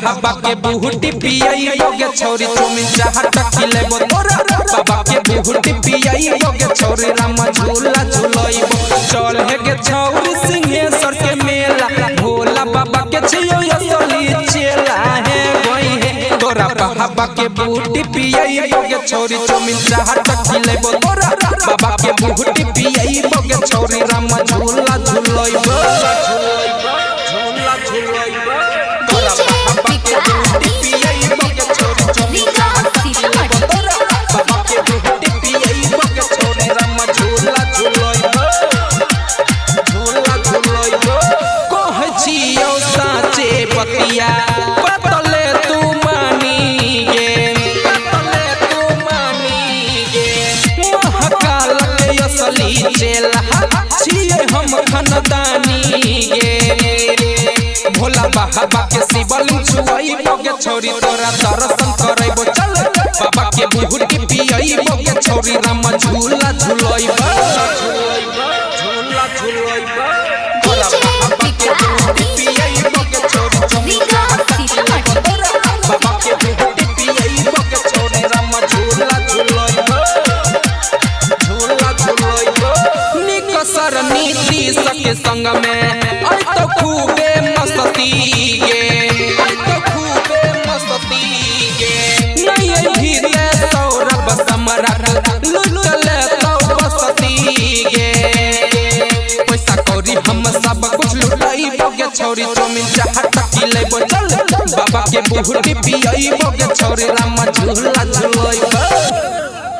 बाबा के बुहुटी पियाई बोगे छोरी चुमिन चाहत खिलेबो तोरा बाबा के बुहुटी पियाई बोगे छोरी राम झूला झूलइबो चल हे गे छौरी सिंहेश्वर के मेला भोला बाबा के छियो असली चेला है गोई है तोरा बाबा के बुहुटी पियाई बोगे छोरी चुमिन चाहत खिलेबो तोरा बाबा के बुहुटी पियाई बोगे छोरी राम झूला झूलइबो झूला झूलइबो तोरा बाबा के बुहुटी पियाई बोगे छोरी चुमिन चाहत खिलेबो तोरा बाबा के बुहुटी पियाई बोगे छोरी राम झूला झूलइबो झूला झूलइबो कहै छियौ साचे पतिया पतले तू मानी गे महाकाल के असली चेला छिए हम खानदानी गे भोला बाबा के शिवलिंग छुआई बोगे छोरी तोरा दर्शन करैबो चल बाबा के बुहुटी पियाई बोगे छोरी राम झूला झूलइबो झूला झूलइबो भोला बाबा के बुहुटी पियाई बोगे छोरी चुमिन चाहत खिलेबो तोरा बाबा के बुहुटी पियाई बोगे छोरी राम झूला झूलइबो झूला झूलइबो निकसर नीति सके संग में आई तो खूबे मस्ती गे नहीं भीते सौरभ समरक लुटले तो बसती गे पैसा कौड़ी हम सब कुछ लुटाई बोगे छोरी चुमिन चाहत खिलेबो चल बाबा के बुहुटी पियाई बोगे छोरी राम झूला झूलइबो।